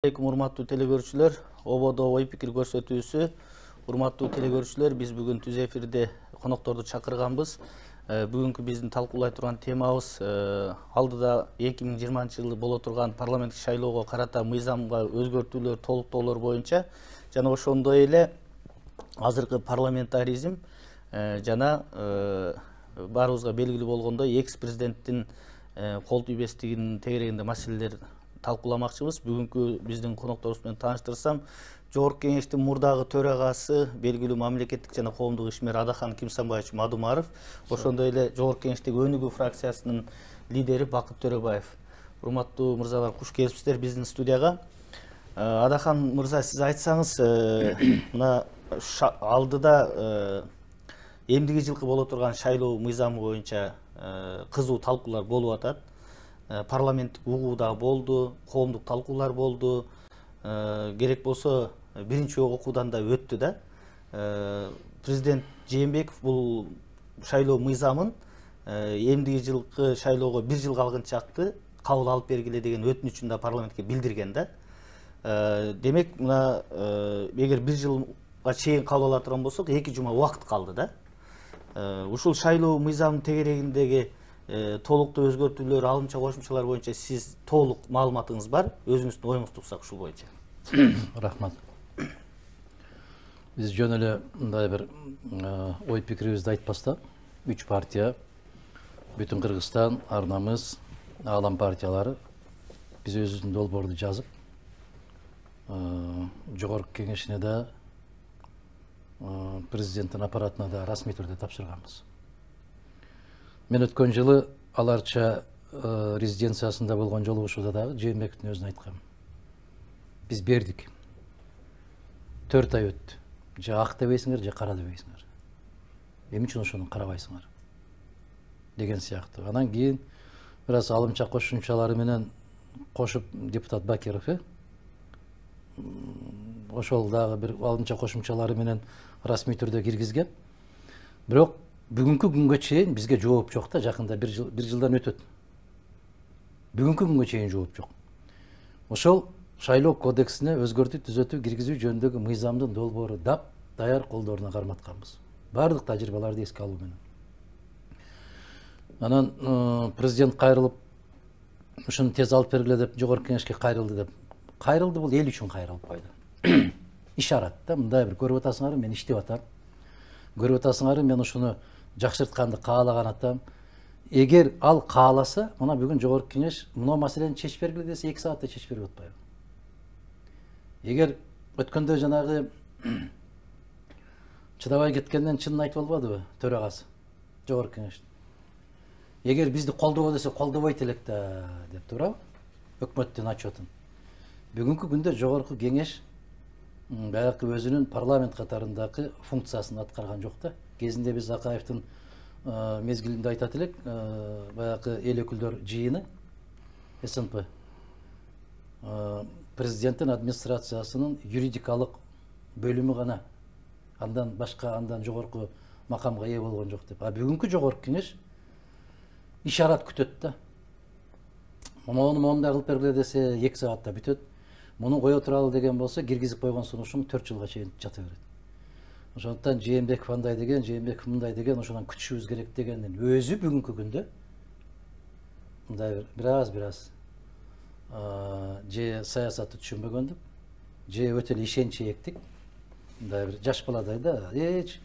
Assalamualaikum урматтуу телекөрүүчүлөр, ободо ой пикир көрсөтүүсү. Урматтуу телекөрүүчүлөр, биз бүгүн түз эфирде конокторду чакырганбыз. Бүгүнкү биздин талкуулай турган темабыз алдыда 2020 жылы боло турган парламенттик шайлоого карата мыйзамга өзгөртүүлөр, толуктоолор боюнча жана ошондой эле азыркы парламентаризм жана баарыбызга белгилүү болгондой экс-президенттин кол тийбестигинин тегерегинде маселелер талкууламакчыбыз. Бүгүнкү биздин конокторубуз менен тааныштырсам, Жогорку Кеңештин мурдагы төрагасы, белгилүү мамлекеттик жана коомдук ишмер Адахан Кимсанбаевич Мадумаров, ошондой эле Жогорку Кеңештеги Өнүгүү фракциясынын лидери Бакыт Төрөбаев. Урматтуу мырзалар, куш келипсиздер биздин студияга. Адахан мырза, сиз айтсаңыз, мына алдыда эмдиги жылкы боло турган шайлоо мыйзамы боюнча кызуу талкуулар болуп атат. Парламенттик угууда болду, коомдук талкуулар болду. Керек болсо биринчи окуудан да өттү да. Президент Жээнбеков бул шайлоо мыйзамын эмдиги жылкы шайлоого 1 жыл калгынчакты кабыл алып бергиле деген өтүнүчүн да парламентке билдирген да. Демек, мына эгер 1 жылга чейин кабыл ала турган болсок, 2 жума убакыт калды да. Ушул шайлоо мыйзамынын тегерегиндеги толуктуу өзгөртүүлөр, алымча кошумчалар боюнча сиз толук маалыматыңыз бар. Өзүңүздүн оюңузду уксак ушул боюнча. Рахмат. Биз жөн эле мындай бир ой пикирибизди айтпаста, 3 партия, бүтүн Кыргызстан, Арнамыз, Аалам партиялары биз өзүбүздүн долбоорду жазып, Жогорку Кеңешине да, президенттин аппаратына да расмий түрдө тапшырганбыз. Мен өткөн жылы аларча резиденциясында болгон жолугушууда дагы Жээнбековдун өзүнө айткам. Биз бердик. 4 ай өттү. Же ак дебейсиңер, же кара дебейсиңер. Эмне үчүн ошону карабайсыңар? Деген сыяктуу. Анан кийин бир аз алымча кошумчалары менен кошуп депутат Бакиров, ошол дагы бир алымча кошумчалары менен расмий түрдө киргизген. Бирок бүгүнкү күнгө чейин бизге жооп жок да, жакында 1 жылдан өтөт. Бүгүнкү күнгө чейин жооп жок. Ошол шайлоо кодексине өзгөртүү, түзөтүү киргизүү жөнүндөгү мыйзамдын долбоору дап даяр колдоруна карматканбыз. Бардык тажрыйбаларды эске алуу менен. Анан президент кайрылып, ушуну тез алып бергиле деп Жогорку Кеңешке кайрылды деп. Кайрылды, бул эл үчүн кайрылып койду. Ишарат да, мындай бир көрүп атасыңар, мен иштеп атам. Көрүп атасыңар, мен ушуну жакшыртканды каалаган атам. Эгер ал кааласа, мына бүгүн Жогорку Кеңеш мына маселени чечип бергиле десе 2 саатта чечип берип атпайбы? Эгер өткөндө жанагы чыдабай кеткенден чынын айтып албадыбы төрагасы Жогорку Кеңеш? Эгер бизди колдобо десе колдобойт элек да деп туурабы? Өкмөттүн отчетун. Бүгүнкү күндө Жогорку Кеңеш баягы өзүнүн парламент катарындагы функциясын аткарган жок да. Кезинде биз Акаевдин мезгилинде айтат элек, баягы эл өкүлдөр жыйыны СНП президенттин администрациясынын юридикалык бөлүмү гана, андан башка, андан жогорку макамга ээ болгон жок деп. А бүгүнкү Жогорку Кеңеш ишарат күтөт да. Муну моундай кылып бергиле десе 2 саатта бүтөт. Муну кое туралы деген болсо, киргизип койгон сунушум 4 жылга чейин жата берет. Ошондуктан Жээнбеков андай деген, Жээнбеков мындай деген, ошондон күтүшүбүз керек дегендин өзү бүгүнкү күндө мындай бир аз же саясатты түшүнбөгөндүк, же өтө эле ишенчээктик, мындай бир жаш баладай да, эч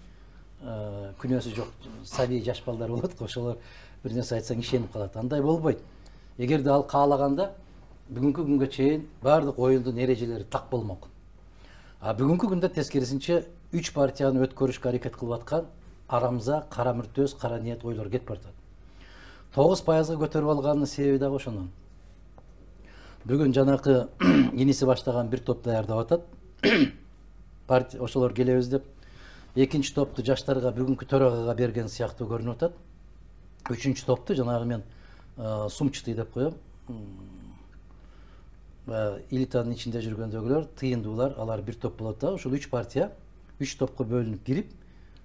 күнөөсү жок сабий жаш балдар болот го, ошолор бир нерсе айтсаң ишенип калат. Андай болбойт. Эгерде ал каалаганда бүгүнкү күнгө чейин баардык оюндун эрежелери так болмок. А бүгүнкү күндө тескерисинче 3 партияны өткөрүшкө аракет кылып аткан арамза, кара мүртөз, кара ниет ойлор кетип баратат. 9%га көтөрүп алганын себеби дагы ошондон. Бүгүн жанакы иниси баштаган бир топ даярдап атат. Партия ошолор келебиз деп. Экинчи топту жаштарга бүгүнкү төрагага берген сыяктуу көрүнүп атат. Үчүнчү топту жанагы мен сумчатый деп коем. Элитанын ичинде жүргөндөгүлөр, тыйындуулар, алар бир топ болот да. Ошол 3 партия 3 топко бөлүнүп кирип,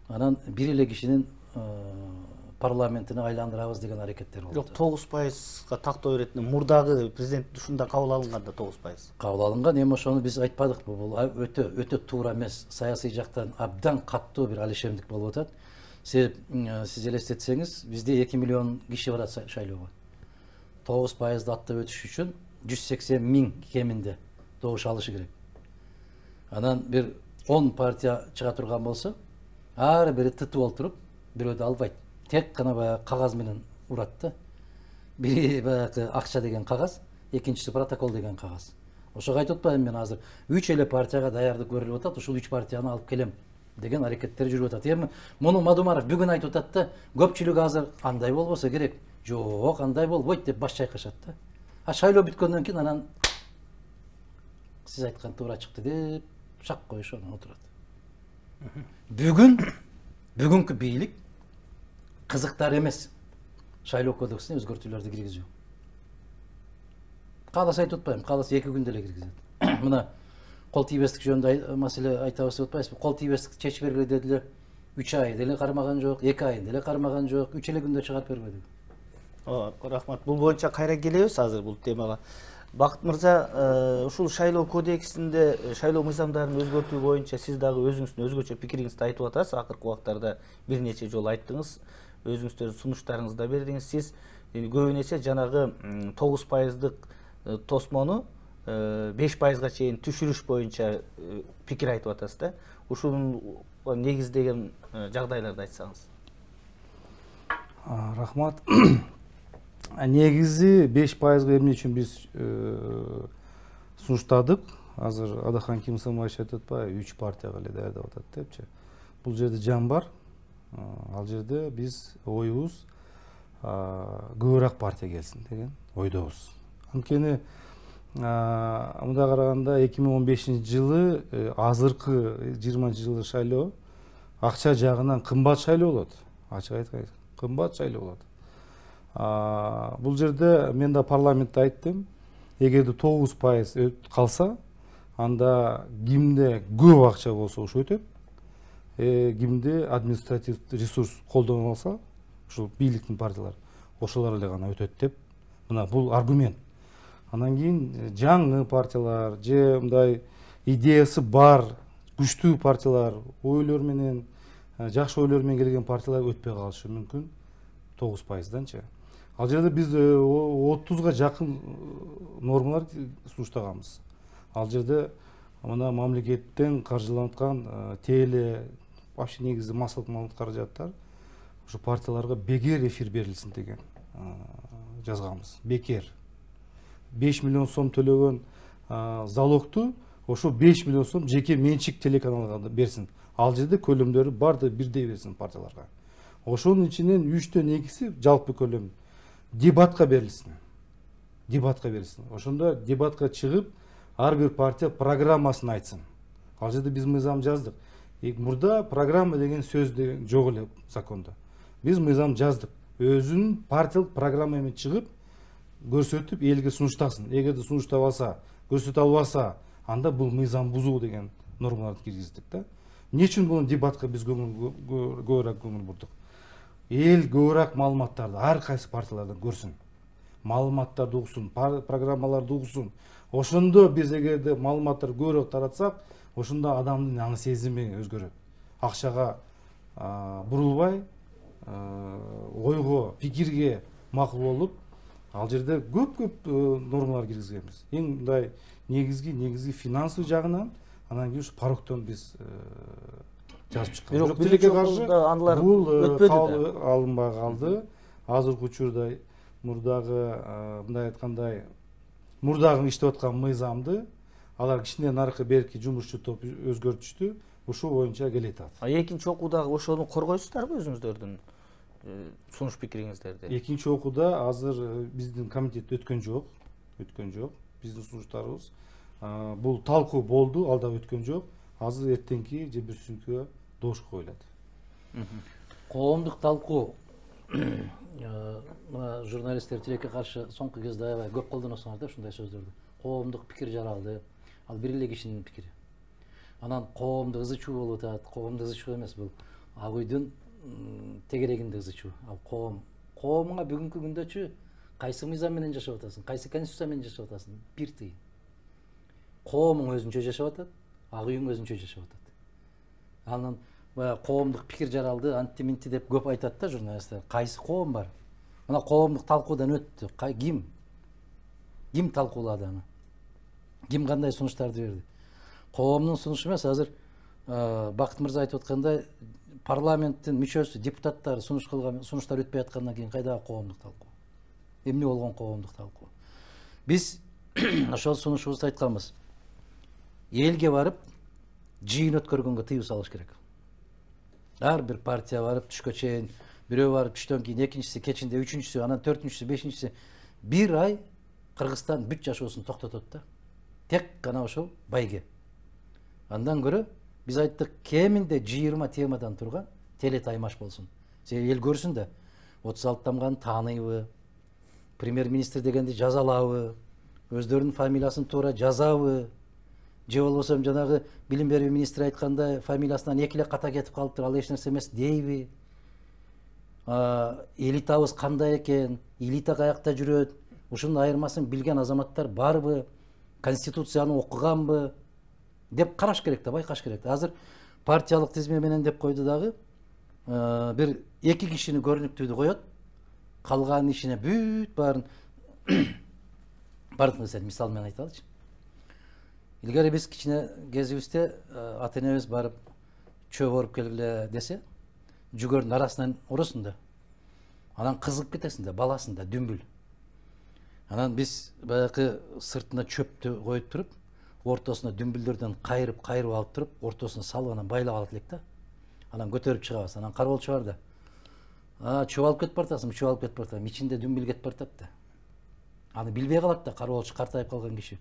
анан бир эле кишинин парламентini айландырабыз деген аракеттер болду. Жок, 9%га тактоо беретин мурдагы президент ушунда кабыл алынганда 9%. Кабыл алынган, эми ошону биз айтпадыкпы, бул өтө туура эмес, саясий жактан абдан каттуу бир алишемдик болуп атат. Сиз элестетсеңиз, бизде 2 миллион киши барат шайлоого. 9%ды аттап өтүш үчүн 180 миң кеминде добуш алышы керек. Анан бир 10 партия чыга турган болсо, ар бири тытып олтуруп, бирөөдү албайт. Тек гана баягы кагаз менен урат да. Бири баягы акча деген кагаз, экинчиси протокол деген кагаз. Ошого айтып атпаймынбы мен азыр 3 эле партияга даярдык көрүлүп атат, ушул 3 партияны алып келем деген аракеттер жүрүп атат. Эми муну Мадумаров бүгүн айтып атат да, көпчүлүк азыр андай болбосо керек. Жок, андай болбойт деп баш чайкашат да. А шайлоо бүткөндөн кийин анан сиз айткан туура чыкты деп шак коюшуп анан отурат. Бүгүнкү бийлик кызыктар эмес. Шайлоо кодексине өзгөртүүлөрдү киргизүү. Кааласа айтып атпайм, кааласа 2 күндө эле киргизет. Мына кол тийбестик жөнүндө маселе айтабыз деп атпайсызбы? Кол тийбестик чечип бергиле дедилер. 3 ай деле кармаган жок, 2 ай деле кармаган жок, 3 эле күндө чыгарып бербеди. Рахмат. Бул боюнча кайра келебиз азыр бул темага. Бакыт мырза, ушул шайлоо кодексинде шайлоо мыйзамдарын өзгөртүү боюнча сиз дагы өзүңүздүн өзгөчө пикириңизди айтып атасыз. Акыркы убактарда бир нече жолу айттыңыз. Өзүңүздөрдүн сунуштарыңызды да бердиңиз. Сиз көбүн эсе жанагы 9%дык тосмону 5%га чейин түшүрүш боюнча пикир айтып атасыз да. Ушунун негиздеген жагдайларды айтсаңыз. Рахмат. Негизи 5%га эмне үчүн биз сунуштадык. Азыр Адахан Кимсамович айтып атпайбы, 3 партияга эле даярдап атат депчи. Бул жерде жан бар. Ал жерде биз оюбуз көбүрөөк партия келсин деген ойдобуз. Анткени мында караганда 2015-жылы азыркы 20-жылы шайлоо акча жагынан кымбат шайлоо болот. Ачык айтканда, кымбат шайлоо болот. Бул жерде мен да парламентте айттым, эгерде 9% калса, анда кимде көп акча болсо ошо өтөт. Кимде административ ресурс колдоно алса, ушул бийликтин партиялары, ошолор эле гана өтөт деп. Мына бул аргумент. Анан кийин жаңы партиялар, же мындай идеясы бар, күчтүү партиялар, ойлор менен, жакшы ойлор менен келген партиялар өтпөй калышы мүмкүн 9%данчы. Ал жерде биз 30га жакын нормалар сунуштаганбыз. Ал жерде мына мамлекеттен каржыланып аткан теле, вообще негизи массалык маалымат каражаттар ушу партияларга бекер эфир берилсин деген жазганбыз. Бекер. 5 миллион сом төлөгөн залогту ошо 5 миллион сом жеке менчик телеканалга берсин. Ал жерде көлөмдөрү барды бирдей берсин партияларга. Ошонун ичинен 3төн 2си жалпы көлөм дебатка берилсин. Дебатка берилсин. Ошондо дебатка чыгып, ар бир партия программасын айтсын. Ал жерде биз мыйзам жаздык. Мурда программа деген сөз деген жок эле закондо. Биз мыйзам жаздык. Өзүнүн партиялык программа менен чыгып, көрсөтүп элге сунуштасын. Эгерде сунуштап алса, көрсөтө албаса, анда бул мыйзам бузуу деген нормаларды киргиздик да. Эмне үчүн бул дебатка биз көбүрөөк көңүл бурдук? Эл көбүрөөк маалыматтарды ар кайсы партиялардан көрсүн. Маалыматтарды угсун, программаларды угсун. Ошондо биз эгерде маалыматтарды көбүрөөк таратсак, ошондо адамдын аны сезими өзгөрөт. Акчага бурулбай, ойго, пикирге макул болуп, ал жерде көп нормалар киргизгенбиз. Эң мындай негизги финансовый жагынан, анан кийин ушу пароктон биз жазып чыккан. Бирок тилекке каршы бул кабыл алынбай калды. Азыркы учурда мурдагы мындай айткандай мурдагы иштеп аткан мыйзамды алар кичине наркы берки жумушчу топ өзгөртүштү. Ушул боюнча келатат. Экинчи окуудагы ошону коргойсуздарбы өзүңүздөрдүн сунуш пикириңиздерди? Экинчи окууда азыр биздин комитет өткөн жок. Биздин сунуштарыбыз бул талкуу болду, ал да өткөн жок. Азыр эртеңки же бүрсүнкү добуш коюлат. Коомдук талкуу журналисттер тилекке каршы соңку кезде аябай көп колдоносуңар да ушундай сөздөрдү. Коомдук пикир жаралды. Ал бир эле кишинин пикири. Анан коомду ызы чуу болуп атат. Коомду ызы чуу эмес, бул ак үйдүн тегерегинде ызычу. Ал коомуңа бүгүнкү күндөчү кайсы мыйзам менен жашап атасың, кайсы конституция менен жашап атасың, бир тыйын. Коомуң өзүнчө жашап атат, ак үйүң өзүнчө жашап атат. Анан баягы коомдук пикир жаралды, анти минти деп көп айтат да журналисттер. Кайсы коом бар? Мына коомдук талкуудан өттү. Ким талкуулады аны? Ким кандай сунуштарды берди? Коомдун сунушу эмес, азыр Бакыт мырза айтып аткандай, парламенттин мүчөсү, депутаттары сунуштар өтпөй аткандан кийин кайдагы коомдук талкуу? Эмне болгон коомдук талкуу? Биз ошол сунушубузду айтканбыз. Элге барып, жыйын өткөргөнгө тыюу салыш керек. Ар бир партия барып, түшкө чейин, бирөө барып, түштөн кийин, экинчиси, кечинде, үчүнчүсү, анан төртүнчүсү, бешинчиси, бир ай Кыргызстан бүт жашоосун токтотот да. Тек гана ошол байге. Андан көрө биз айттык, кеминде 20 темадан турган телетаймаш болсун. Себеби эл көрсүн да, 36 тамганы тааныйбы, премьер-министр дегенди жазалабы, өздөрүнүн фамилиясын туура жазабы, же болбосо жанагы билим берүү министри айткандай фамилиясынан экиле ката кетип калыптыр, ал эч нерсе эмес дейби? Элитабыз кандай экен, элита каякта жүрөт, ушунун айырмасын билген азаматтар барбы, конституцияны окуганбы деп караш керек да, байкаш керек да. Азыр партиялык тизме менен деп койду дагы, бир 2 кишини көрүнүктүүдү коет, калган ишине бүт баарын бардык нерсени мисал менен айталычы. Илгери биз кичине кезибизде ата энебиз барып чөө боруп келгиле десе, жүгөрдүн арасынан урусун да. Анан кызыгып кетесиң да, баласың да, дүмбүл. Анан биз баягы сыртына чөптү коюп туруп, ортосуна дүмбүлдөрдөн кайрып алып туруп, ортосуна салып анан байлап алат элек да. Анан көтөрүп чыгабыз. Анан кароолчу бар да. Чөп алып кетип бартасың, чөп алып кетип бартасың. Ичинде дүмбүл кетип бартат да. Аны билбей калат да кароолчу, картайып калган киши.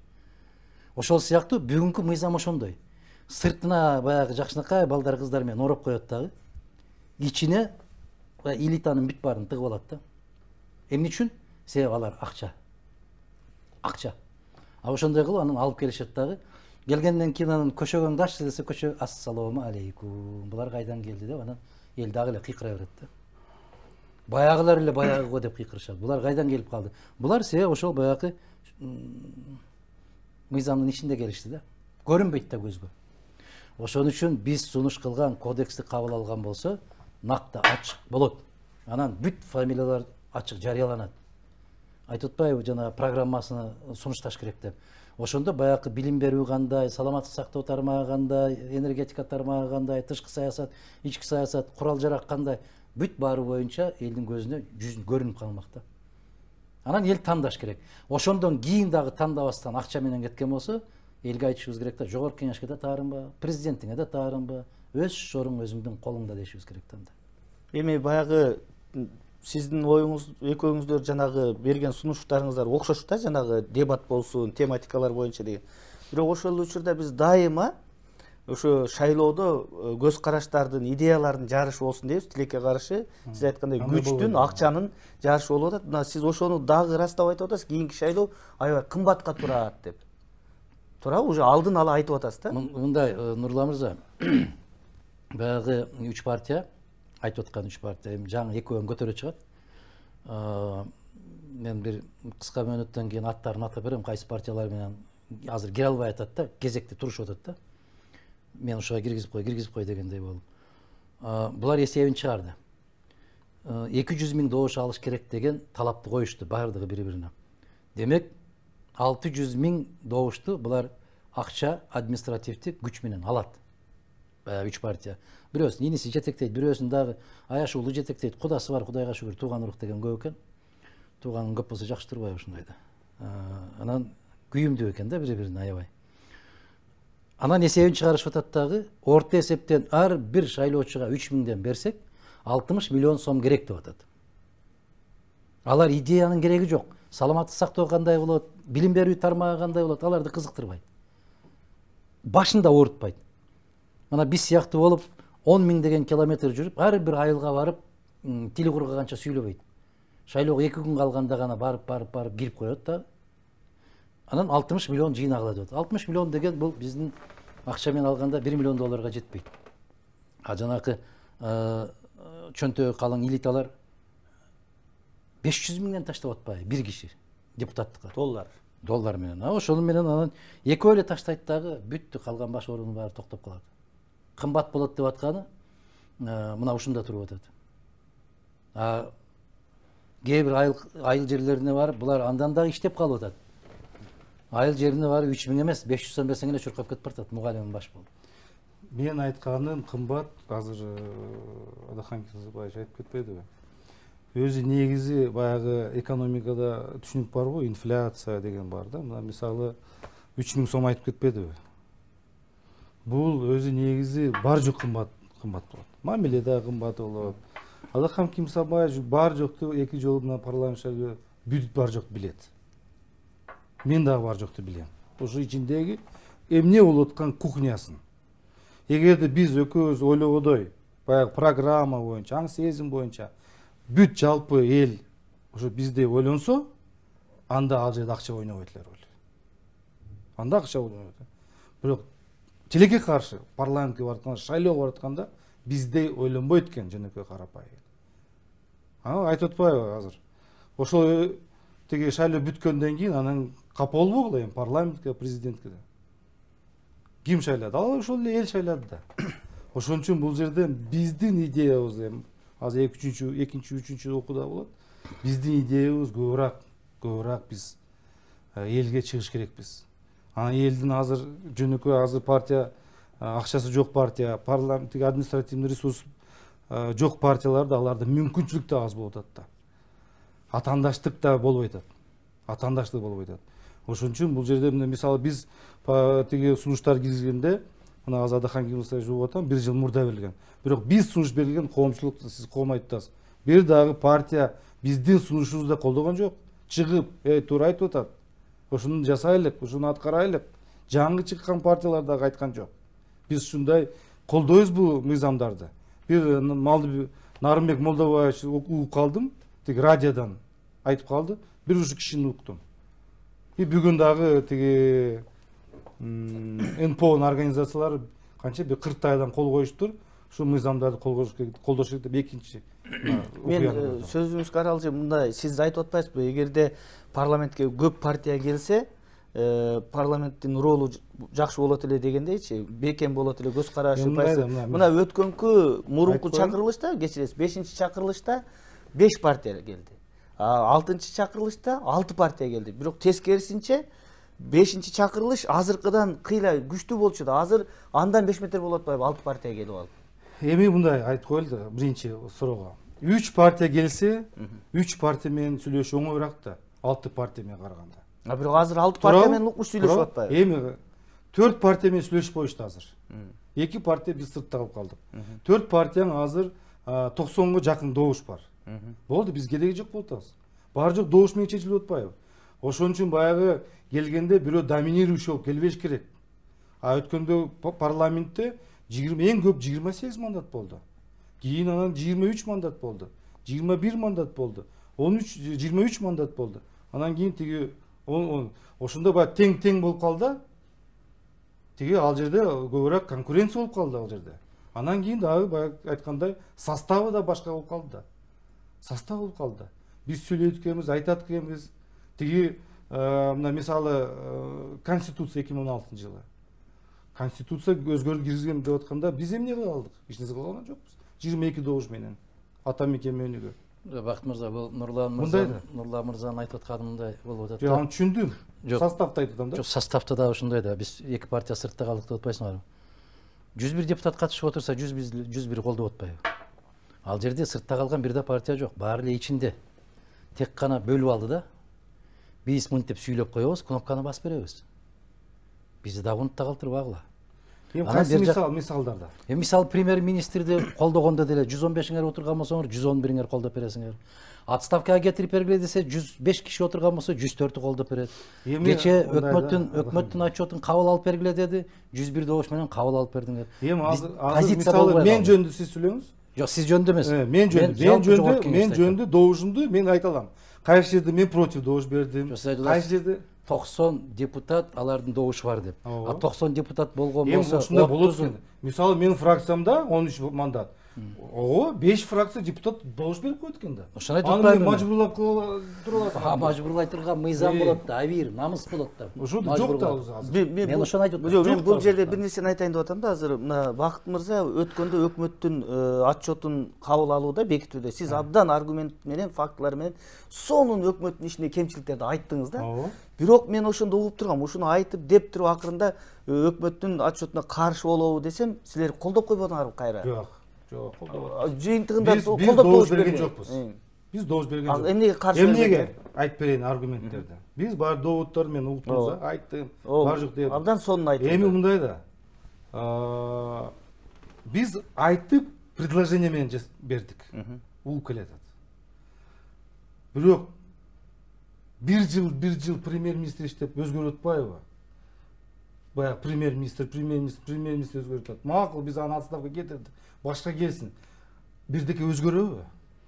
Ошол сыяктуу бүгүнкү мыйзам ошондой. Сыртына баягы жакшынакай балдар кыздар менен ороп коет дагы. Ичине элитанын бүт баарын тыгып алат да. Эмне үчүн? Себеби алар акча. Ошондой кылып анан алып келишет дагы. Келгенден кийин анан көчөгөңдү ачты десе, көчө ассалому алейкум. Булар кайдан келди деп анан эл дагы эле кыйкыра берет да. Баягылар эле баягы го деп кыйкырышат. Булар кайдан келип калды? Булар себеби ошол баягы мыйзамдын ичинде келишти да. Көрүнбөйт да көзгө. Ошон үчүн биз сунуш кылган кодексти кабыл алган болсо, накта ачык болот. Анан бүт фамилиялар ачык жарыяланат. Айтып атпайбы жана программасына сунушташ керек деп. Ошондо баягы билим берүү кандай, саламаттык сактоо тармагы кандай, энергетика тармагы кандай, тышкы саясат, ички саясат, курал-жарак кандай, бүт баары боюнча элдин көзүнө жүзүн көрүнүп калмак да. Анан эл тандаш керек. Ошондон кийин дагы тандабастан акча менен кеткен болсо, элге айтышыбыз керек да, жогорку кеңешке да таарынба, президентиңе да таарынба, өз шоруң өзүңдүн колуңда дешибиз керек да. Эми баягы сиздин оюңуз, экөөңүздөр жанагы берген сунуштарыңыздар окшош да, жанагы дебат болсун, тематикалар боюнча деген. Бирок ошол учурда биз дайыма ошо шайлоодо көз караштардын, идеялардын жарышы болсун дейбиз, тилекке каршы. Сиз айткандай күчтүн, акчанын жарышы болуп атат. Мына сиз ошону дагы ырастап айтып атасыз, кийинки шайлоо аябай кымбатка турат деп. Туурабы? Уже алдын ала айтып атасыз да? Мындай, Нурлан мырза, баягы 3 партия, айтып аткан 3 партия, жаңы экөөнү көтөрө чыгат. Мен бир кыска мөөнөттөн кийин аттарын атап берем, кайсы партиялар менен азыр кире албай атат да, кезекте турушуп атат да. Мен ушуга киргизип кой дегендей болуп. Булар эсебин чыгарды. 200 000 добуш алыш керек деген талапты коюшту баардыгы бири-бирине. Демек 600 000 добушту булар акча, административдик күч менен алат. Баягы 3 партия. Бирөөсүн иниси жетектейт, бирөөсүн дагы аяш уулу жетектейт. Кудасы бар, Кудайга шүгүр, тууган урук деген көп экен. Тууганың көп болсо жакшы турбайбы ушундайда. Анан күйүмдүү экен да бири-бирине аябай. Анан эсебин чыгарышып атат дагы, орто эсептен ар бир шайлоочуга 3 000ден берсек, 60 миллион сом керек деп атат. Алар идеянын кереги жок. Саламаттык сактоо кандай болот, билим берүү тармагы кандай болот, аларды кызыктырбайт. Башында оорутпайт. Мына биз сыяктуу болуп 10 000 деген километр жүрүп, ар бир айылга барып, тили кургаганча сүйлөбөйт. Шайлоого 2 күн калганда гана барып кирип коет да. Анан 60 миллион жыйнагыла деп. 60 миллион деген бул биздин акча менен алганда $1 миллион жетпейт. Жанагы чөнтөгү калың элиталар 500 миңден таштап атпайбы бир киши депутаттыкка доллар менен. Ошол менен анан экөө эле таштайт дагы бүттү, калган баш орунун баары токтоп калат. Кымбат болот деп атканы мына ушунда туруп атат. Кээ бир айыл жерлерине барып, булар андан дагы иштеп калып атат. Айыл жерине барып 3000 эмес, 500 сом берсең эле чуркап кетип баратат, мугалимин баш болуп. Мен айтканым кымбат, азыр Адахан Кимсабаевич айтып кетпедиби? Өзү негизи баягы экономикада түшүнүк бар го, инфляция деген бар да. Мына мисалы 3000 сом айтып кетпедиби? Бул өзү негизи бар жок кымбат болот. Мамиле да кымбат болот. Адахан Кимсабаевич бар жокту эки жолу мына парламентке бүт бар жок билет. Мен дагы бар жокту билем. Ошо ичиндеги эмне болуп аткан кухнясын. Эгерде биз экөөбүз ойлогодой, баягы программа боюнча, аң сезим боюнча бүт жалпы эл ошо биздей ойлонсо, анда ал жерде акча ойнобойт элер ойлойм. Анда акча ойнобойт. Бирок тилекке каршы парламентке баратканда, шайлоого баратканда биздей ойлонбойт экен жөнөкөй карапайым. Айтып атпайбы азыр? Ошол тиги шайлоо бүткөндөн кийин анан капа болбогула эми парламентке, президентке. Ким шайлады? Ал ошол эле эл шайлады да. Ошон үчүн бул жерде биздин идеябыз эми азыр экинчи, үчүнчү окууда болот. Биздин идеябыз көбүрөөк биз элге чыгыш керекпиз. Анан элдин азыр жөнөкөй азыр партия акчасы жок партия, парламенттик административный ресурс жок партиялар да аларда мүмкүнчүлүк да аз болуп атат да. Атаандаштык да болбой атат. Ошон үчүн бул жерде мисалы биз тиги сунуштар киргизгенде мына азыр Адахан Кимсабаевич жооп атам 1 жыл мурда берилген. Бирок биз сунуш берилген коомчулук, сиз коом айтасыз. Бир дагы партия биздин сунушубузду колдогон жок. Чыгып, туура айтып атат. Ошону жасайлык, ошону аткарайлык. Жаңы чыккан партиялар дагы айткан жок. Биз ушундай колдойбуз бул мыйзамдарды. Бир малды Нарымбек Молдобаевич угуп калдым, тиги радиодон айтып калды. Бир ушу кишини уктум. Бүгүн дагы тиги НПО организациялар канча бир 40 айдан кол коюштур. Ушул мыйзамдарды колдош керек деп экинчи. Мен сөзүңүзгө каралчы мындай сиз айтып атпайсызбы? Эгерде парламентке көп партия келсе, парламенттин ролу жакшы болот эле дегендейчи, бекем болот эле, көз карашы пайсы. Мына өткөнкү мурунку чакырылышта, кечиресиз, 5-чакырылышта 5 партия келди. 6-чакырылышта 6 партия келди. Бирок тескерисинче 5-чакырылыш азыркыдан кыйла күчтүү болчу да. Азыр андан 5 метр болуп атпайбы 6 партия келип алып. Эми мындай айтып коелу да, биринчи суроого. 3 партия келсе, 3 партия менен сүйлөшүү оңоюраак да, 6 партия менен караганда. Бирок азыр 6 партия менен укмуш сүйлөшүп атпайбы? Эми 4 партия менен сүйлөшүп коюшту азыр. 2 партия биз сыртта калып калдык. 4 партияның азыр 90га жакын добуш бар. Болду, биз кереги жок болуп атабыз. Бар жок добуш менен чечилип атпайбы? Ошон үчүн баягы келгенде бирөө доминирующий болуп келбеш керек. Өткөндө парламентте эң көп 28 мандат болду. Кийин анан 23 мандат болду. 21 мандат болду. 23 мандат болду. Анан кийин тиги ошондо баягы тең болуп калды. Тиги ал жерде көбүрөөк конкуренция болуп калды ал жерде. Анан кийин дагы баягы айткандай составы да башка болуп калды. Биз сүйлөйт экенбиз, айтат экенбиз. Тиги мына мисалы Конституция 2016-жылы. Конституция өзгөртүү киргизген деп атканда биз эмне кыла алдык? Эч нерсе кыла алган жокпуз. 22 добуш менен атамекен өнүгө. Бакыт мырза, бул Нурлан мырзанын айтып атканындай болуп атат. Жок, аны түшүндүм. Составты айтып атам да. Жок, составта да ошондой да. Биз эки партия сыртта калдык деп атпайсыңарбы? 101 депутат катышып отурса, 101 колдоп атпайбы? Ал жерде сыртта калган бир да партия жок. Баары эле ичинде. Тек гана бөлүп алды да. Биз мынтип сүйлөп коебуз, кнопканы басып беребиз. Бизди дагы унутта калтырбагыла. Кайсы мисалдарда? Мисалы премьер-министрди колдогондо деле 115-иңер отурган болсоңор 111-иңер колдоп бересиңер. Отставкага кетирип бергиле десе 105 киши отурган болсо 104-ü колдоп берет. Кече өкмөттүн отчетун кабыл алып бергиле деди, 101 добуш менен кабыл алып бердиңер. Эми азыр мисалы мен жөнүндө сиз сүйлөңүз. Жок, сиз жөнүндө эмес. Мен жөнүндө добушумду мен айта алам. Кайсы жерде мен против добуш бердим. Кайсы жерде 90 депутат алардын добушу бар деп. Ооба. 90 депутат болгон Эми болсо, ушундай болот экен. Мисалы менин фракциямда 13 мандат. Ого, 5 фракция депутат добуш берип койт экен да. Ошону айтып Аны атпаймынбы? мен мажбурлап тура аласың. Мажбурлай турган мыйзам болот да, абийир, намыс болот да. Ошол жок да азыр. Мен ошону айтып атам. Жок, мен бул Жок, жерде жок. бир нерсени айтайын деп атам да. Азыр мына Бакыт мырза өткөндө өкмөттүн отчетун кабыл алууда, бекитүүдө сиз абдан аргумент менен, фактылар менен сонун өкмөттүн ишинде кемчиликтерди айттыңыз да. Ооба. Бирок мен ошондо угуп тургам, ушуну айтып деп туруп акырында өкмөттүн отчетуна каршы болобу десем, силер колдоп койбодуңарбы кайра? Жок. Жок. Жыйынтыгында Биз колдоп добуш болуш берген жокпуз. Биз добуш берген жокпуз. Эмнеге каршы Эмнеге? бербедиңер? Айтып берейин аргументтерди. Биз бар доводдор мен уктумуза айттым. Бар жок деп. Абдан сонун айттым. Эми мындай да. Биз айтып предложение менен бердик. Угуп келатат. Бирок бир жыл премьер-министр иштеп өзгөрүп атпайбы? Баягы премьер-министр өзгөрүп атат. Макул, биз аны отставка кетирдик. Башка келсин. Бирдеке өзгөрөбү?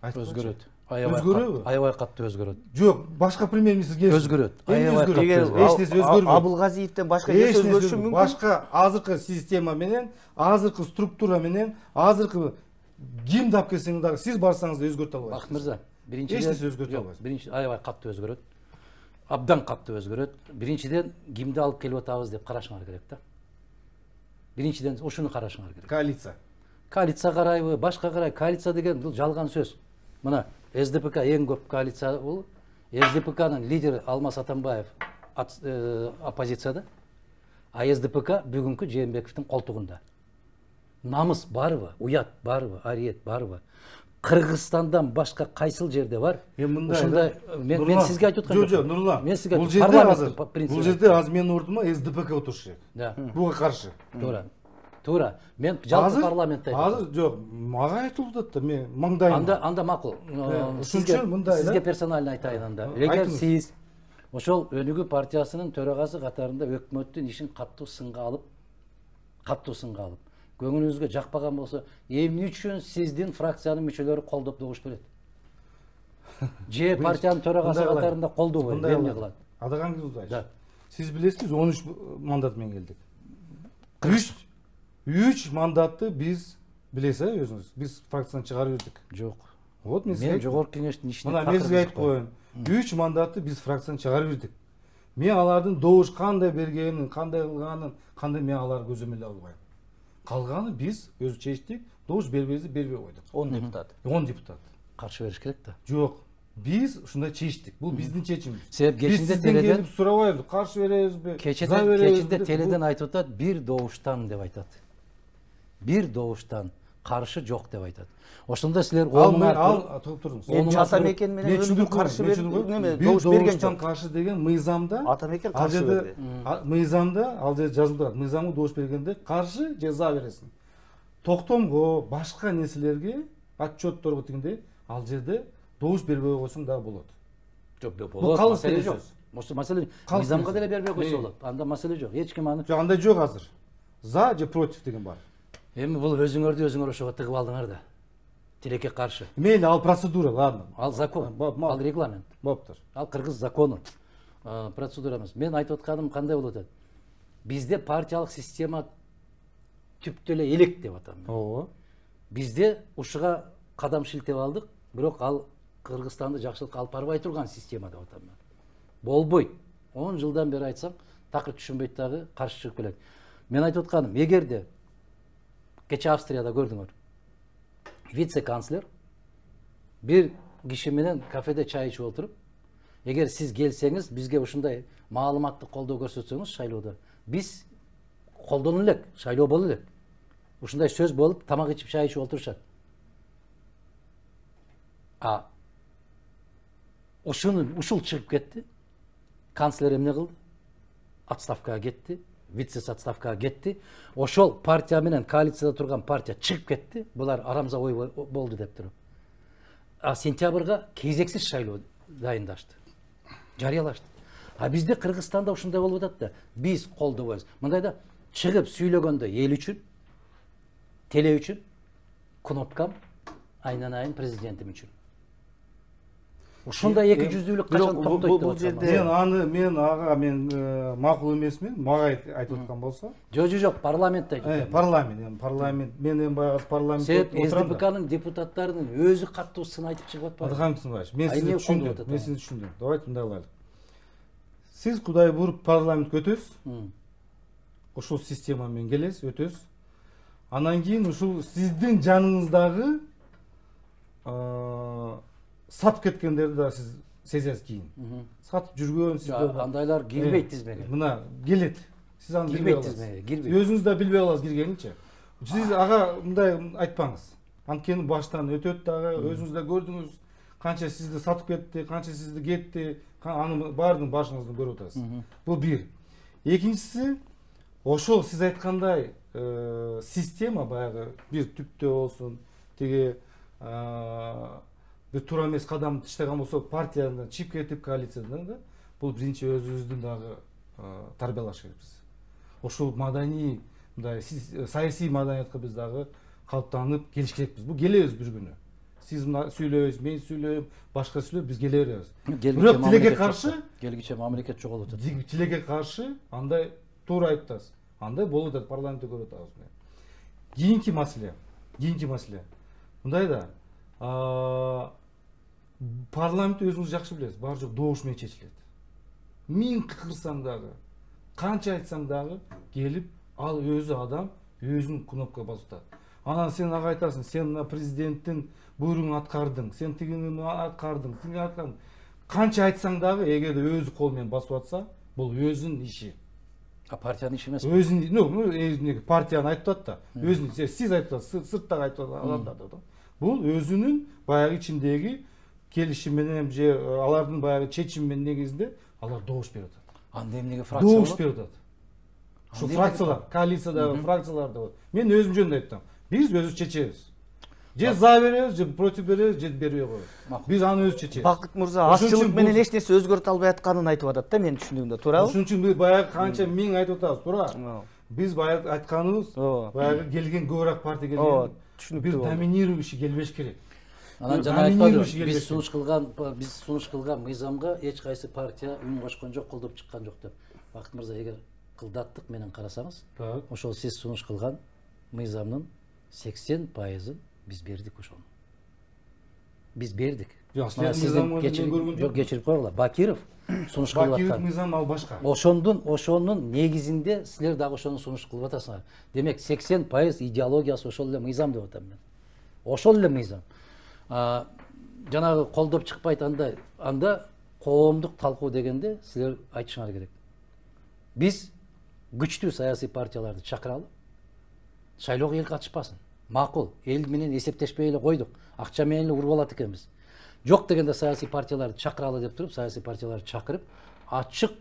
Өзгөрөт. Өзгөрөбү? Аябай катты өзгөрөт. Жок, башка премьер-министр келсин. Өзгөрөт. Аябай катты Эч нерсе өзгөрбөйт. Абылгазиевден башка нерсе өзгөрүшү мүмкүн. Башка азыркы система менен, азыркы структура менен, азыркы кимди алып келсең дагы сиз барсаңыз да өзгөртө албайсыз. Бакыт мырза, Эч нерсе өзгөртө албайсыз. Биринчи аябай катты өзгөрөт. Абдан катты өзгөрөт. Биринчиден кимди алып келип атабыз деп карашыңар керек да. Биринчиден ушуну карашыңар керек. Коалиция. Коалиция карайбы, башка карай. Коалиция деген бул жалган сөз. Мына СДПК эң көп коалиция бул. СДПКнын лидери Алмаз Атамбаев оппозицияда, а СДПК бүгүнкү Жээнбековдун колтугунда. Намыс барбы, уят барбы, ариет барбы? Кыргызстандан башка кайсыл жерде бар? Ушундай мен сизге айтып аткан жок, Нурлан. Мен сизге Бул жерде азыр, бул жерде азыр менин ордума СДПК отурушу керек. Да. Буга каршы. Туура. Мен жалпы парламентте айтам. Азыр жок, мага айтылып атат да, мен маңдайым. Анда макул. Ушунча мындай да. Сизге персонально айтайын анда. Эгер сиз ошол Өнүгүү партиясынын төрагасы катарында өкмөттүн ишин каттуу сынга алып, көңүлүңүзгө жакпаган болсо, эмне үчүн сиздин фракциянын мүчөлөрү колдоп добуш берет? Же партиянын төрагасы катарында колдобойт, эмне кылат? Адаган Да. Сиз билесиз, 13 мандат менен келдик. 3 мандатты биз билесиз, өзүңүз. Биз фракциядан чыгарып жибердик. Жок. Вот мен жогорку кеңештин ишине мына мен сизге айтып коеюн. 3 мандатты биз фракциядан чыгарып жибердик. Мен алардын добуш кандай бергенин, кандай кылганын, кандай мен аларды көзөмөл албайм. Калганы биз өзү чечтик, добуш бербейбиз, бербей койдук. 10 депутат. 10 депутат. Каршы бериш керек да. Жок. Биз ушундай чечтик. Бул биздин чечимибиз. Себеп кечинде теледен сурабайбыз, каршы беребизби? Кечинде теледен айтып атат, бир добуштан деп айтат. Бир добуштан каршы жок деп айтат. Ошондо силер туруңуз. Атамекен менен Өнүгүү каршы неме добуш берген жок. Каршы деген мыйзамда Атамекен каршы берди. Мыйзамда ал жерде жазылып турат. Мыйзамга добуш бергенде каршы жаза бересиң. Токтомго, башка нерселерге, отчетторго тигиндей, ал жерде добуш бербей койсоң да болот. Жок, болот. Бул маселе жок. Маселе мыйзамга деле бербей койсо болот. Анда маселе жок. Эч ким аны жок, андай жок азыр. За же против деген бар. Эми бул өзүңөр ошого тыгып алдыңар да. Тилекке каршы. Мейли, ал процедура, ладно. Ал закон, ал регламент. Боптур. Ал кыргыз закону. Процедура эмес. Мен айтып атканым кандай болот атат? Бизде партиялык система түптө эле элек деп атам. Ооба. Бизде ушуга кадам шилтеп алдык, бирок ал Кыргызстанды жакшылыкка алып барбай турган система деп атам. Болбойт. 10 жылдан бери айтсам, такыр түшүнбөйт дагы, каршы чыгып келет. Мен айтып атканым, эгерде кече Австрияда көрдүңөр, вице-канцлер бир киши менен кафеде чай ичип отуруп, эгер сиз келсеңиз, бизге ушундай маалыматтык колдоо көрсөтсөңүз шайлоодо, биз колдону элек, шайлоо боло элек. Ушундай сөз болуп, тамак ичип, чай ичип отурушат. Ушул чыгып кетти. Канцлер эмне кылды? Отставкага кетти. Вице отставкага кетти. Ошол партия менен коалицияда турган партия чыгып кетти. Булар арамза ой болду деп туруп. Сентябрга кезексиз шайлоо дайындашты. Жарыялашты. Бизде Кыргызстанда ушундай болуп атат да. Биз колдобойбуз. Мындайда чыгып сүйлөгөндө эл үчүн, теле үчүн, кнопкам, айнанайын президентим үчүн. ушундай эки жүздүүлүк качан токтойт деп бул жерде мен макул эмесмин, мага айтып аткан болсо. Жок, парламентте айтып. Парламент. Мен эми баягы парламентте Себеп отурам да. СДПКнын депутаттарынын өзү каттуу сын айтып чыгып атпайбы? Адхан Кысымбаевич, мен Эмне сизди колдоп атат? түшүндүм. Давайте мындай кылайлык. Сиз Кудай буруп парламентке өтөсүз. Ушул система менен келесиз, өтөсүз. Анан кийин ушул сиздин жаныңыздагы сатып кеткендерди да сиз сезесиз кийин. Сатып жүргөн сизде андайлар кирбейт тизмеге. Мына келет. Сиз аны билбей Кирбейт каласыз. тизмеге, кирбейт. Өзүңүз да билбей каласыз киргенинчи. Сиз ага мындай айтпаңыз. Анткени баштан өтөт дагы, өзүңүз да көрдүңүз канча сизди сатып кетти, канча сизди кетти, аны баардыгын башыңыздан көрүп атасыз. Бул бир. Экинчиси, ошол сиз айткандай система баягы бир түптө болсун, тиги бир туура эмес кадам иштеген болсо партиядан чип кетип коалициядан да, бул биринчи өзүбүздүн дагы тарбиялаш керекпиз. Ошол маданий мындай саясий маданиятка биз дагы калыптанып келиш керекпиз. Бул келебиз бир күнү. Сиз сүйлөйсүз, мен сүйлөйм, башка сүйлөп биз келе беребиз. Бирок тилекке каршы, келгиче мамлекет жоголуп атат. Тилекке каршы андай туура айтасыз. Андай болуп атат, парламентте көрүп атабыз. Кийинки маселе. Мындай да, парламент өзүңүз жакшы билесиз, баары жок добуш менен чечилет. Миң кырсаң дагы, канча айтсаң дагы келип, ал өзү адам өзүн кнопка басып атат. Анан сен ага айтасың, сен мына президенттин буйругун аткардың, сен тигини аткардың, тигини аткардың. Канча айтсаң дагы, эгерде өзү кол менен басып атса, бул өзүнүн иши. Партиянын иши эмес. Өзүнүн, партияны айтып атат да, өзүнүн, сиз айтып атасыз, сырттагы айтып атат адамдар да. Бул өзүнүн баягы ичиндеги келишим менен же алардын баягы чечими негизинде алар добуш берип атат. Анда эмнеге фракция добуш берип атат. Ушул фракциялар, коалициядагы фракцияларда болот. Мен өзүм жөнүндө айттым. Биз өзүбүз чечебиз. Же за беребиз, же против беребиз, же бербей коебуз. Биз аны өзүбүз чечебиз. Бакыт мырза азчылык менен эч нерсе өзгөртө албай атканын айтып атат да, менин түшүндүгүмдө, туурабы? Ошон үчүн биз баягы канча миң айтып атабыз, туура. Биз баягы айтканыбыз, баягы келген көбүрөөк партия келген. Бир доминирующий келбеш керек. Анан жана айтпадыбы, биз сунуш кылган мыйзамга эч кайсы партия үн кошкон жок, колдоп чыккан жок деп. Бакыт мырза, эгер кылдаттык менен карасаңыз, ошол сиз сунуш кылган мыйзамдын 80%-ын биз бердик ошону. Биз бердик. Жок, кечирип койгула. Бакиров сунуш кылып аткан. Бакиров мыйзам ал башка. Ошонун негизинде силер дагы ошону сунуш кылып атасыңар. Демек 80% идеологиясы ошол эле мыйзам деп атам мен. Ошол эле мыйзам. Жанагы колдоп чыкпайт анда коомдук талкуу дегенде силер айтышыңар керек. Биз күчтүү саясий партияларды чакыралы. Шайлоого эл катышпасын. Макул, эл менен эсептешпей эле койдук. Акча менен эле уруп алат экенбиз. Жок дегенде саясий партияларды чакыралы деп туруп, саясий партияларды чакырып, ачык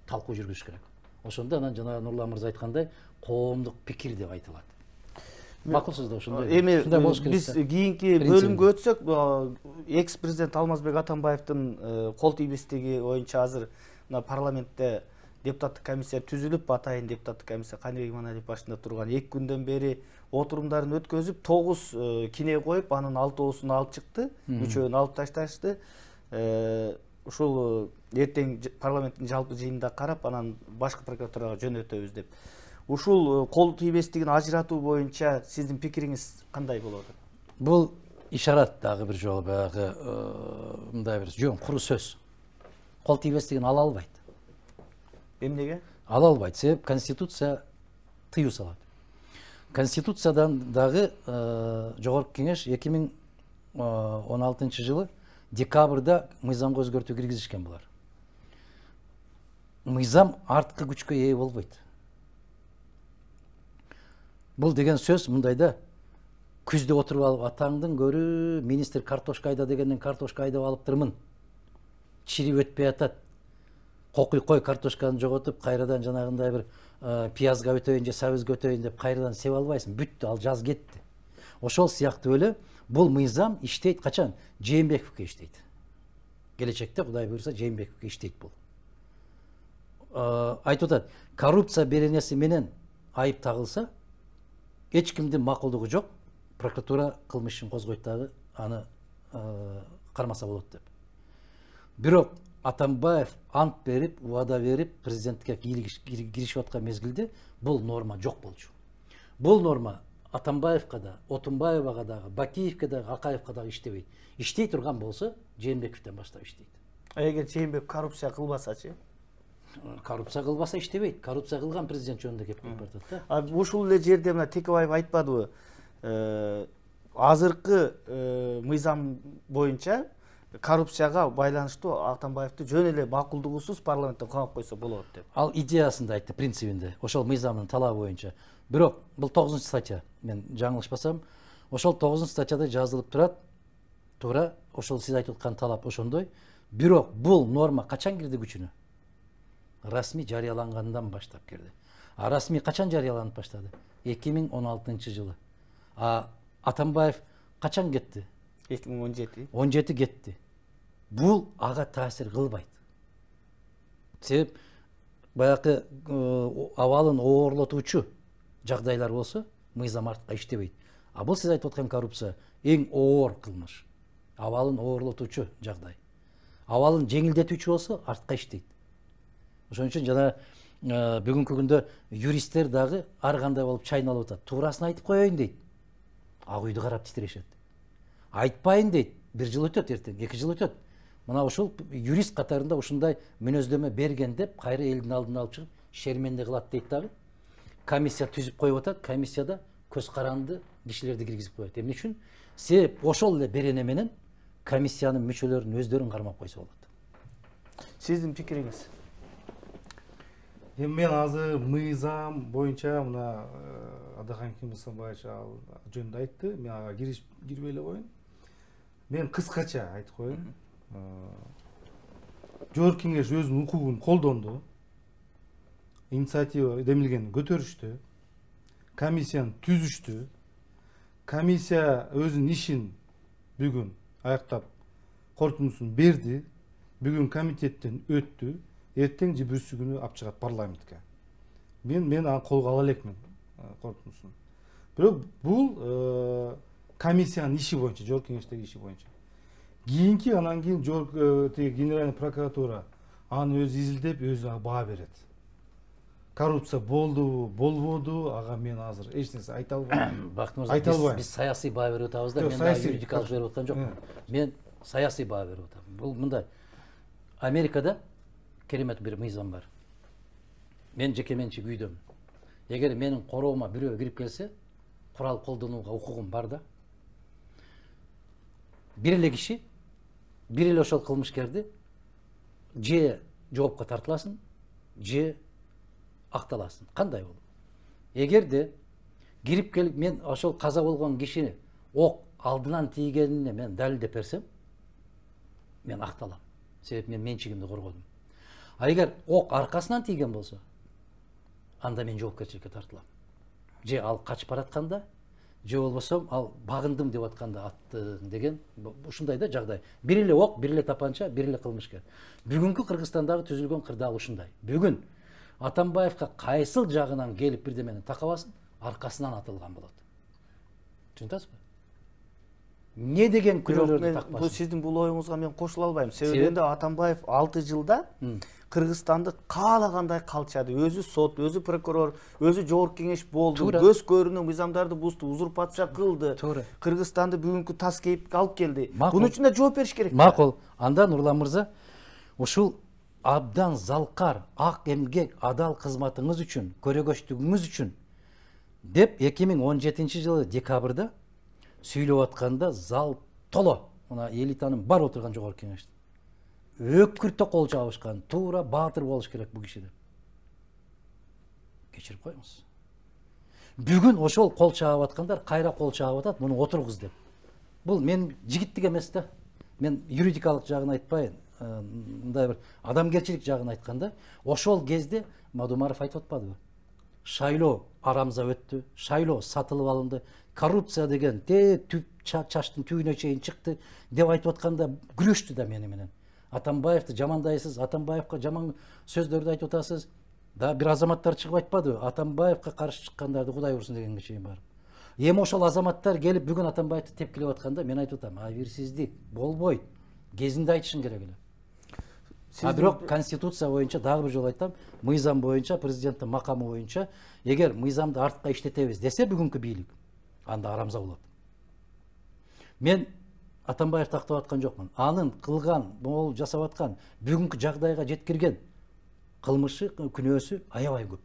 талкуу жүргүзүш керек. Ошондо анан жана Нурлан мырза айткандай, коомдук пикир деп айтылат. Макулсуз да ошондой. Эми биз кийинки бөлүмгө өтсөк, экс-президент Алмазбек Атамбаевдин кол тийбестиги боюнча азыр мына парламентте депутаттык комиссия түзүлүп, атайын депутаттык комиссия Каныбек Иманалиев башында турган 2 күндөн бери отурумдарын өткөзүп, 9 кине коюп, анын 6оосун алып чыкты, 3-өн алып ташташты. Ушул эртең парламенттин жалпы жыйынында карап, анан башкы прокуратурага жөнөтөбүз деп. Ушул кол тийбестигин ажыратуу боюнча сиздин пикириңиз кандай болот? Бул ишарат дагы бир жолу баягы мындай бир жөн куру сөз. Кол тийбестигин ала албайт. Эмнеге? Ала албайт. Себеп конституция тыюу салат. Конституциядан дагы Жогорку Кеңеш 2016 жылы декабрда мыйзамга өзгөртүү киргизишкен булар. Мыйзам арткы күчкө ээ болбойт. Бул деген сөз мындайда, күздө отуруп алып атаңдын көрү министр картошка айда дегенден картошка айдап алыптырмын. Чирип өтпөй атат. Кокуй кой картошканы жоготуп, кайрадан жанагындай бир пиязга өтөйүн же сабызга өтөйүн деп кайрадан себе албайсың. Бүттү, ал жаз кетти. Ошол сыяктуу эле бул мыйзам иштейт качан? Жээнбековке иштейт. Келечекте Кудай буйрса Жээнбековке иштейт бул. Айтып атат, коррупция беренеси менен айып тагылса, эч кимдин макулдугу жок, прокуратура кылмыш ишин козгойт дагы аны кармаса болот деп. Бирок Атамбаев ант берип, убада берип, президенттикке киришип аткан мезгилде бул норма жок болчу. Бул норма Атамбаевка да, Отунбаевага дагы, Бакиевке дагы, Акаевка дагы иштебейт. Иштей турган болсо, Жээнбековден баштап иштейт. Эгер Жээнбеков коррупция кылбасачы? Коррупция кылбаса иштебейт. Коррупция кылган президент жөнүндө кеп бартат да. Ушул эле жерде мына Текебаев айтпадыбы? Азыркы мыйзам боюнча коррупцияга байланыштуу Атамбаевди жөн эле макулдугусуз парламенттен камап койсо болот деп. Ал идеясында айтты, принцибинде. Ошол мыйзамдын талабы боюнча. Бирок бул 9-статья. Мен жаңылышпасам, ошол 9-статьяда жазылып турат. Туура ошол сиз айтып аткан талап ошондой. Бирок бул норма качан кирди күчүнө? Расмий жарыялангандан баштап кирди. А расмий качан жарыяланып баштады? 2016-жылы. А Атамбаев качан кетти? 2017. 17 кетти. Бул ага таасир кылбайт. Себеп баягы абалын оорлотуучу жагдайлар болсо, мыйзам артка иштебейт. А бул сиз айтып аткан коррупция эң оор кылмыш. Абалын оорлотуучу жагдай. Абалын жеңилдетүүчү болсо артка иштейт. Ошон үчүн жана бүгүнкү күндө юристтер дагы ар кандай болуп чайналып атат. Туурасын айтып коеюн дейт. Ак үйдү карап титирешет. Айтпайын дейт. 1 жыл өтөт эртең, 2 жыл өтөт. Мына ушул юрист катарында ушундай мүнөздөмө берген деп кайра элдин алдына алып чыгып шерменде кылат дейт дагы. Комиссия түзүп коюп атат. Комиссияда көз каранды кишилерди киргизип коет. Эмне үчүн? Себеп ошол эле берене менен комиссиянын мүчөлөрүн өздөрүн кармап койсо болот. Сиздин пикириңиз? Эми мен азыр мыйзам боюнча мына Адахан Кимсанбаевич ал жөнүндө айтты. Мен ага кирбей эле коеюн. Мен кыскача айтып коеюн. Жогорку Кеңеш өзүнүн укугун колдонду. Инициатива демилгенин көтөрүштү. Комиссияны түзүштү. Комиссия өзүнүн ишин бүгүн аяктап корутундусун берди. Бүгүн комитеттен өттү. Эртең же бүрсү күнү алып чыгат парламентке. Мен аны колго ала элекмин корутундусун. Бирок бул комиссиянын иши боюнча, жогорку кеңештеги иши боюнча. Кийинки анан кийин генеральный прокуратура аны өзү изилдеп, өзү баа берет. Коррупция болду, болбоду, ага мен азыр эч нерсе айта албайм. Бакыт мырза, биз саясий баа берип атабыз да, мен да юридикалык берип аткан жокмун. Мен саясий баа берип атам. Бул мындай. Америкада керемет бир мыйзам бар. Мен жеке менчик үйдөм. Эгер менин короома бирөө кирип келсе, курал колдонууга укугум бар да. Бир эле киши, бир эле ошол кылмышкерди же жоопко тартыласын, же акталасын. Кандай болот? Эгерде кирип келип мен ошол каза болгон кишини ок алдынан тийгенине мен далилдеп берсем, мен акталам. Себеп мен менчигимди коргодум. А эгер ок аркасынан тийген болсо, анда мен жоопкерчиликке тартылам. Же ал качып баратканда, же болбосо ал багындым деп атканда атты деген ушундай да жагдай. Бир эле ок, бир эле тапанча, бир эле кылмышкер. Бүгүнкү Кыргызстандагы түзүлгөн кырдаал ушундай. Бүгүн Атамбаевка кайсыл жагынан келип бирдемени такабасын, аркасынан атылган болот. Түшүнүп атасызбы? Не деген күнөөлөрдү такпасын? Бул сиздин бул оюңузга мен кошула албайм. Себеби Атамбаев 6 жылда Кыргызстанды каалагандай калчады. Өзү сот, өзү прокурор, өзү жогорку кеңеш болду. Көз көрүнүп мыйзамдарды бузду, узурпация кылды. Кыргызстанды бүгүнкү тас кейипке алып келди. Бунун үчүн да жооп бериш керек. Макул. Анда Нурлан мырза, ушул абдан залкар, ак эмгек, адал кызматыңыз үчүн, көрөгөчтүгүңүз үчүн деп 2017-жылы декабрда сүйлөп атканда зал толо. Мына элитанын бар отурган жогорку кеңеште. Өкүртө кол чабышкан, туура баатыр болуш керек бу киши деп. Кечирип коюңуз. Бүгүн ошол кол чаап аткандар кайра кол чаап атат, муну отургуз деп. Бул мен жигиттик эмес да. Мен юридикалык жагын айтпайын. Мындай бир адамгерчилик жагын айтканда, ошол кезде Мадумаров айтып атпадыбы? Шайлоо арамза өттү, шайлоо сатылып алынды, коррупция деген чаштын түбүнө чейин чыкты деп айтып атканда күрөштү да мени менен. Атамбаевди жамандайсыз, Атамбаевка жаман сөздөрдү айтып атасыз. Да бир азаматтар чыгып айтпадыбы? Атамбаевка каршы чыккандарды Кудай урсун дегенге чейин бар. Эми ошол азаматтар келип бүгүн Атамбаевди тепкилеп атканда мен айтып атам, абийирсиздик болбойт. Кезинде айтышың керек эле. Бирок конституция боюнча дагы бир жолу айтам, мыйзам боюнча, президенттин макамы боюнча, эгер мыйзамды артка иштетебиз десе бүгүнкү бийлик, анда арамза болот. Мен Атамбаев тактап аткан жокмун. Анын кылган, могул жасап аткан, бүгүнкү жагдайга жеткирген кылмышы, күнөөсү аябай көп.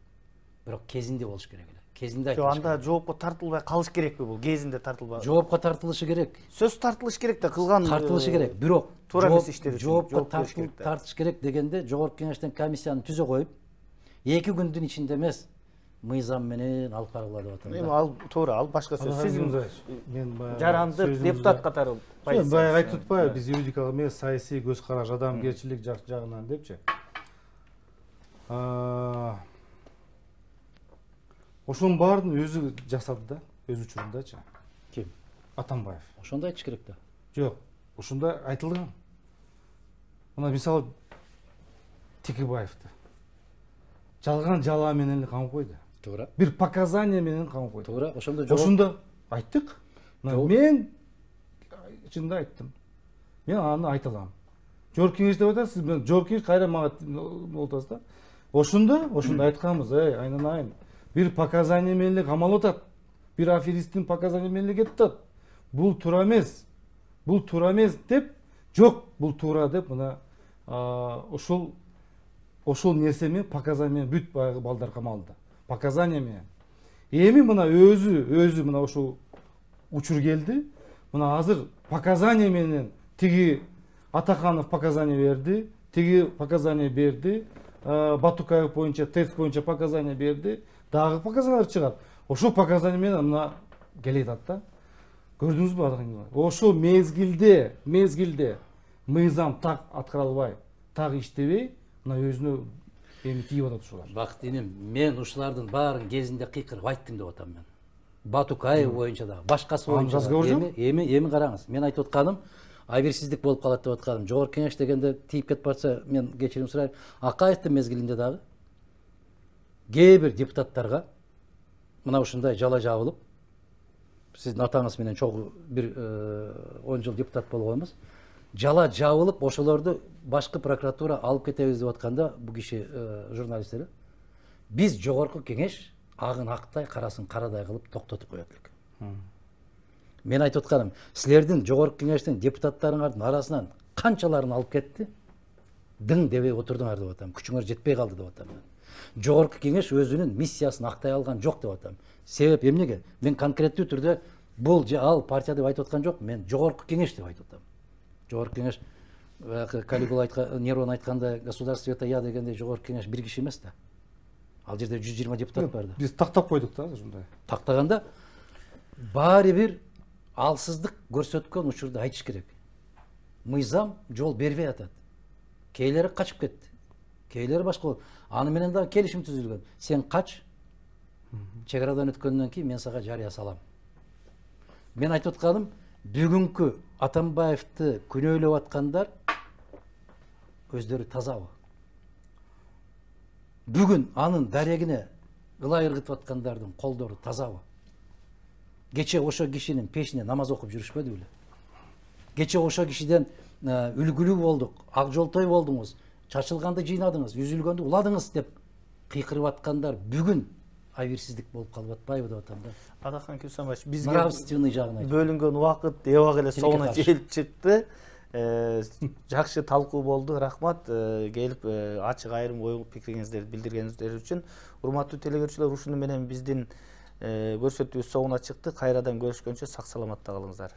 Бирок кезинде болуш керек эле. Кезинде айтылыш керек. Анда жоопко тартылбай калыш керекпи бул? Кезинде тартылбай. Жоопко тартылышы керек. Сөз тартылыш керек да, кылган Тартылышы керек. Бирок туура эмес иштер үчүн жоопко бериш керек да. тартыш керек дегенде Жогорку Кеңештен комиссияны түзө коюп, 2 күндүн ичинде эмес, мыйзам менен алып баргыла деп атам. Эми ал туура, ал башка сөз. Сиздин мен баягы жарандык депутат катары баягы айтып атпайбы, биз юридикалык эмес, саясий көз караш, адамгерчилик жагынан депчи. Ошонун баарын өзү жасады да, өз учурундачы. Ким? Атамбаев. Ошондо айтыш керек да. Жок, ошондо айтылган. Мына мисалы Текебаевди жалган жала менен эле камап койду. Туура. Бир показания менен камап койду. Туура. Ошондо айттык. Мен чынында айттым. Мен аны айта алам. Жогорку Кеңеш деп атасыз, мен Жогорку Кеңеш кайра мага болтасыз да. Ошондо айтканбыз, айнанайын. Бир показания менен эле камалып атат. Бир аферисттин показания менен эле кетип атат. Бул туура эмес. Бул туура эмес деп, жок, бул туура деп мына ошол нерсе менен показания менен бүт баягы балдар камалды. Показания менен. Эми мына өзү мына ошол учур келди. Мына азыр показания менен тиги Атаханов показания берди, тиги показания берди, Батукаев боюнча, тест боюнча показания берди, дагы показаниялар чыгат. Ошол показания менен мына келет да. Көрдүңүзбү Атаханов? Ошол мезгилде мыйзам так аткарылбай, так иштебей, мына өзүнө эми тийип атат ушулар. Бакыт иним, мен ушулардын баарын кезинде кыйкырып айттым деп атам мен. Батукаев боюнча да, башкасы боюнча да. Эми караңыз, мен айтып атканым, абийирсиздик болуп калат деп атканым. Жогорку Кеңеш дегенде тийип кетип барса, мен кечирим сурайм. Акаевдин мезгилинде дагы кээ бир депутаттарга мына ушундай жала жабылып, сиздин атаңыз менен чогуу бир 10 жыл депутат болгонбуз. Жала жабылып, ошолорду башкы прокуратура алып кетебиз деп атканда, бу киши журналисттер, биз Жогорку Кеңеш агын актай, карасын карадай кылып токтотуп коет элек. Мен айтып атканым, силердин Жогорку Кеңештин депутаттарыңардын арасынан канчаларын алып кетти? Дың дебей отурдуңар деп атам. Күчүңөр жетпей калды деп атам. Жогорку Кеңеш өзүнүн миссиясын актай алган жок деп атам. Себеп эмнеге? Мен конкреттүү түрдө бул ал партия деп айтып аткан жок, мен Жогорку Кеңеш деп айтып атам. Жогорку Кеңеш Калигула айткан, Нерон айткандай, государство это я дегенде Жогорку Кеңеш бир киши эмес да. Ал жерде 120 депутат бар да. Биз тактап койдук да ушундай. Тактаганда баары бир алсыздык көрсөткөн учурду айтыш керек. Мыйзам жол бербей атат. Кейлери качып кетти. Кейлери башка болот. Аны менен да келишим түзүлгөн. Сен кач, чегарадан өткөндөн кийин мен сага жарыя салам. Мен айтып атканым, бүгүнкү Атамбаевди күнөөлөп аткандар өздөрү тазабы? Бүгүн анын дарегине ылай ыргытып аткандардын колдору тазабы? Кече ошо кишинин пешине намаз окуп жүрүшпөдү беле? Кече ошо кишиден үлгүлүү болдук, ак жолтой болдуңуз, чачылганды жыйнадыңыз, үзүлгөндү уладыңыз деп кыйкырып аткандар бүгүн абийирсиздик болуп калып атпайбы деп атам да. Атахан Кюсамович, бизге нравственный жагын айтып. Бөлүнгөн убакыт эбак эле соңуна келип чыкты. Жакшы талкуу болду. Рахмат. Келип ачык айрым ой пикириңиздерди билдиргениңиздер үчүн. Урматтуу телекөрүүчүлөр, ушуну менен биздин көрсөтүүбүз соңуна чыкты. Кайрадан көрүшкөнчө сак саламатта калыңыздар.